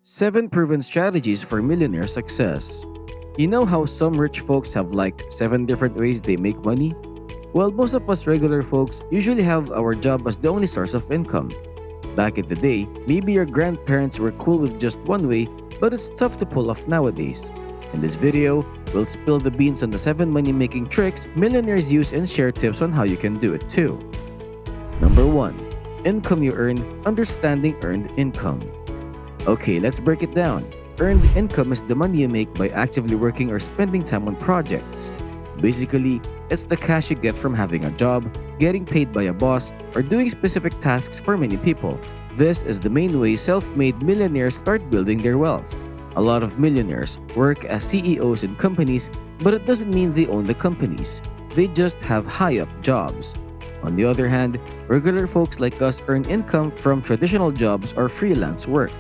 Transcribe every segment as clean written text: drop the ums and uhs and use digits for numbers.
7 proven strategies for millionaire success. You know how some rich folks have like 7 different ways they make money? Well, most of us regular folks usually have our job as the only source of income. Back in the day, maybe your grandparents were cool with just one way, but it's tough to pull off nowadays. In this video, we'll spill the beans on the 7 money-making tricks millionaires use and share tips on how you can do it too. Number 1. Income you earn, understanding earned income. Okay, let's break it down. Earned income is the money you make by actively working or spending time on projects. Basically, it's the cash you get from having a job, getting paid by a boss, or doing specific tasks for many people. This is the main way self-made millionaires start building their wealth. A lot of millionaires work as CEOs in companies, but it doesn't mean they own the companies. They just have high-up jobs. On the other hand, regular folks like us earn income from traditional jobs or freelance work.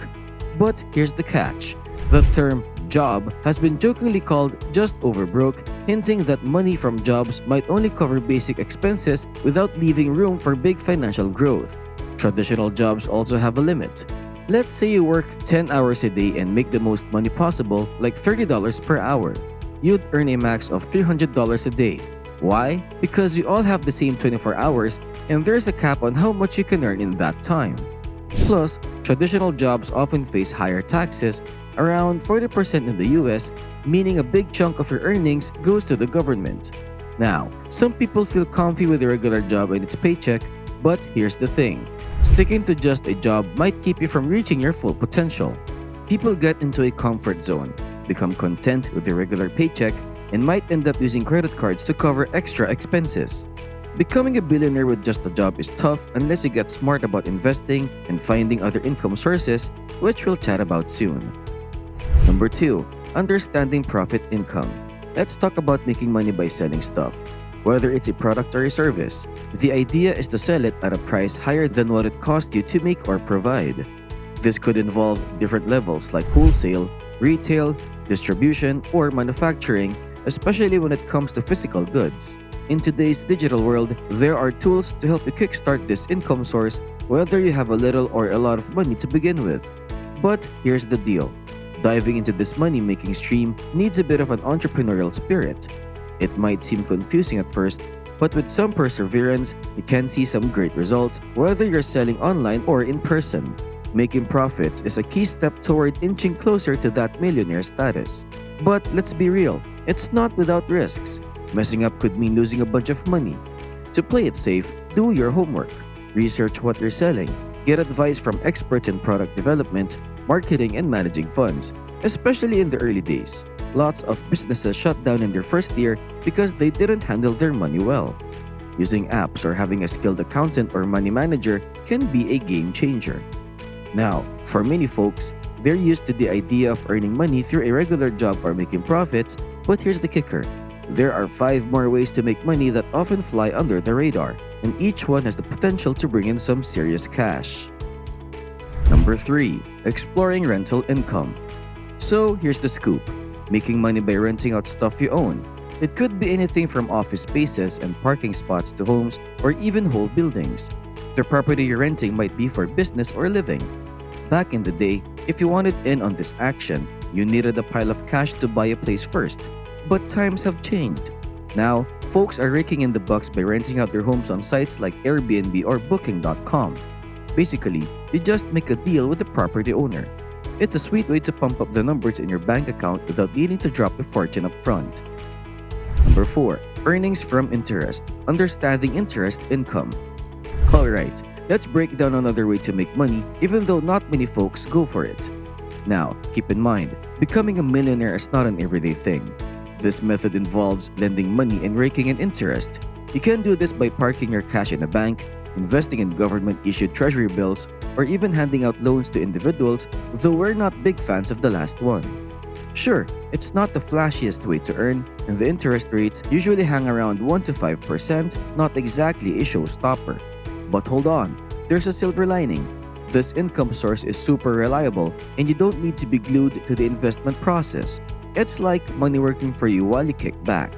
But here's the catch. The term job has been jokingly called just over broke, hinting that money from jobs might only cover basic expenses without leaving room for big financial growth. Traditional jobs also have a limit. Let's say you work 10 hours a day and make the most money possible, like $30 per hour. You'd earn a max of $300 a day. Why? Because we all have the same 24 hours and there's a cap on how much you can earn in that time. Plus, traditional jobs often face higher taxes, around 40% in the US, meaning a big chunk of your earnings goes to the government. Now, some people feel comfy with a regular job and its paycheck, but here's the thing. Sticking to just a job might keep you from reaching your full potential. People get into a comfort zone, become content with a regular paycheck, and might end up using credit cards to cover extra expenses. Becoming a billionaire with just a job is tough unless you get smart about investing and finding other income sources, which we'll chat about soon. Number 2. Understanding profit income. Let's talk about making money by selling stuff. Whether it's a product or a service, the idea is to sell it at a price higher than what it cost you to make or provide. This could involve different levels like wholesale, retail, distribution, or manufacturing, especially when it comes to physical goods. In today's digital world, there are tools to help you kickstart this income source, whether you have a little or a lot of money to begin with. But here's the deal. Diving into this money-making stream needs a bit of an entrepreneurial spirit. It might seem confusing at first, but with some perseverance, you can see some great results, whether you're selling online or in person. Making profits is a key step toward inching closer to that millionaire status. But let's be real, it's not without risks. Messing up could mean losing a bunch of money. To play it safe, do your homework. Research what you're selling. Get advice from experts in product development, marketing, and managing funds, especially in the early days. Lots of businesses shut down in their first year because they didn't handle their money well. Using apps or having a skilled accountant or money manager can be a game changer. Now, for many folks, they're used to the idea of earning money through a regular job or making profits, but here's the kicker. There are 5 more ways to make money that often fly under the radar, and each one has the potential to bring in some serious cash. Number 3. Exploring rental income. So here's the scoop. Making money by renting out stuff you own. It could be anything from office spaces and parking spots to homes or even whole buildings. The property you're renting might be for business or living. Back in the day, if you wanted in on this action, you needed a pile of cash to buy a place first. But times have changed. Now, folks are raking in the bucks by renting out their homes on sites like Airbnb or Booking.com. Basically, you just make a deal with the property owner. It's a sweet way to pump up the numbers in your bank account without needing to drop a fortune up front. Number 4. Earnings from interest. Understanding interest income. Alright, let's break down another way to make money even though not many folks go for it. Now, keep in mind, becoming a millionaire is not an everyday thing. This method involves lending money and raking in interest. You can do this by parking your cash in a bank, investing in government-issued treasury bills, or even handing out loans to individuals, though we're not big fans of the last one. Sure, it's not the flashiest way to earn, and the interest rates usually hang around 1 to 5%, not exactly a showstopper. But hold on, there's a silver lining. This income source is super reliable, and you don't need to be glued to the investment process. It's like money working for you while you kick back.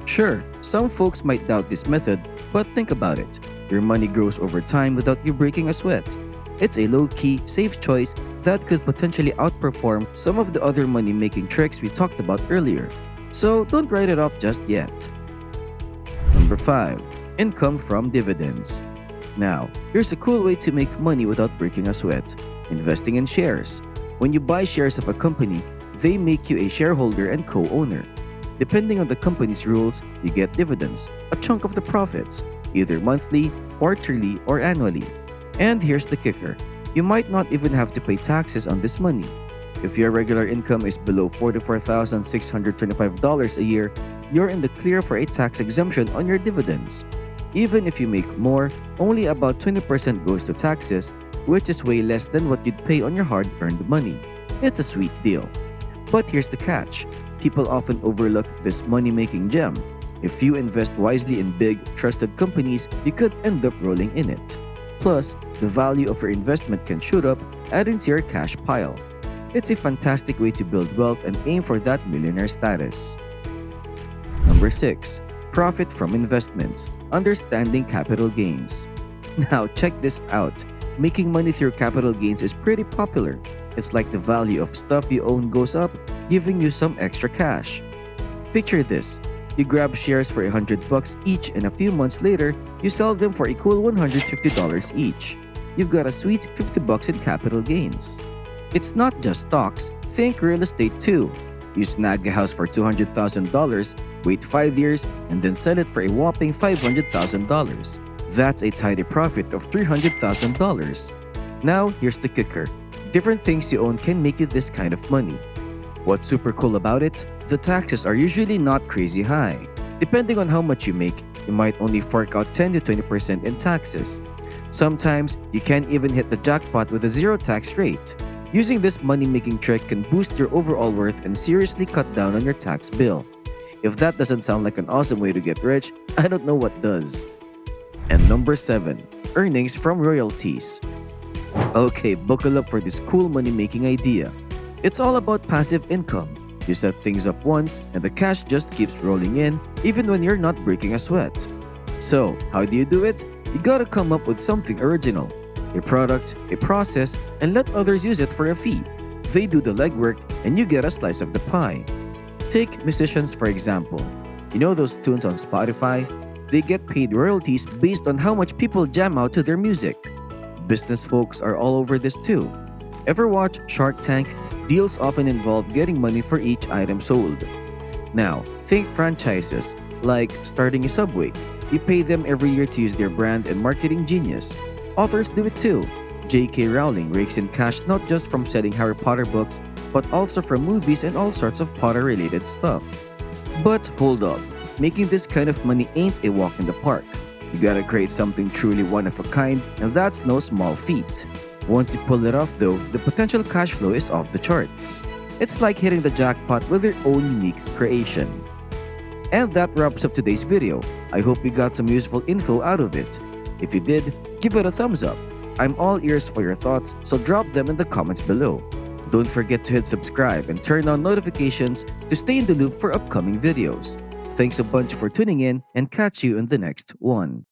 Sure, some folks might doubt this method, but think about it. Your money grows over time without you breaking a sweat. It's a low-key, safe choice that could potentially outperform some of the other money-making tricks we talked about earlier. So don't write it off just yet. Number 5. Income from dividends. Now, here's a cool way to make money without breaking a sweat. Investing in shares. When you buy shares of a company, they make you a shareholder and co-owner. Depending on the company's rules, you get dividends, a chunk of the profits, either monthly, quarterly, or annually. And here's the kicker. You might not even have to pay taxes on this money. If your regular income is below $44,625 a year, you're in the clear for a tax exemption on your dividends. Even if you make more, only about 20% goes to taxes, which is way less than what you'd pay on your hard-earned money. It's a sweet deal. But here's the catch. People often overlook this money-making gem. If you invest wisely in big, trusted companies, you could end up rolling in it. Plus, the value of your investment can shoot up, adding to your cash pile. It's a fantastic way to build wealth and aim for that millionaire status. Number 6. Profit from investments. Understanding capital gains. Now, check this out. Making money through capital gains is pretty popular. It's like the value of stuff you own goes up, giving you some extra cash. Picture this. You grab shares for $100 each and a few months later, you sell them for a cool $150 each. You've got a sweet $50 in capital gains. It's not just stocks, think real estate too. You snag a house for $200,000, wait 5 years, and then sell it for a whopping $500,000. That's a tidy profit of $300,000. Now, here's the kicker. Different things you own can make you this kind of money. What's super cool about it? The taxes are usually not crazy high. Depending on how much you make, you might only fork out 10 to 20% in taxes. Sometimes, you can't even hit the jackpot with a zero tax rate. Using this money-making trick can boost your overall worth and seriously cut down on your tax bill. If that doesn't sound like an awesome way to get rich, I don't know what does. And number 7. Earnings from royalties. Okay, buckle up for this cool money-making idea. It's all about passive income. You set things up once, and the cash just keeps rolling in, even when you're not breaking a sweat. So, how do you do it? You gotta come up with something original. A product, a process, and let others use it for a fee. They do the legwork, and you get a slice of the pie. Take musicians for example. You know those tunes on Spotify? They get paid royalties based on how much people jam out to their music. Business folks are all over this too. Ever watch Shark Tank? Deals often involve getting money for each item sold. Now, think franchises, like starting a Subway. You pay them every year to use their brand and marketing genius. Authors do it too. J.K. Rowling rakes in cash not just from selling Harry Potter books, but also from movies and all sorts of Potter-related stuff. But hold up, making this kind of money ain't a walk in the park. You gotta create something truly one of a kind, and that's no small feat. Once you pull it off though, the potential cash flow is off the charts. It's like hitting the jackpot with your own unique creation. And that wraps up today's video. I hope you got some useful info out of it. If you did, give it a thumbs up. I'm all ears for your thoughts, so drop them in the comments below. Don't forget to hit subscribe and turn on notifications to stay in the loop for upcoming videos. Thanks a bunch for tuning in and catch you in the next one.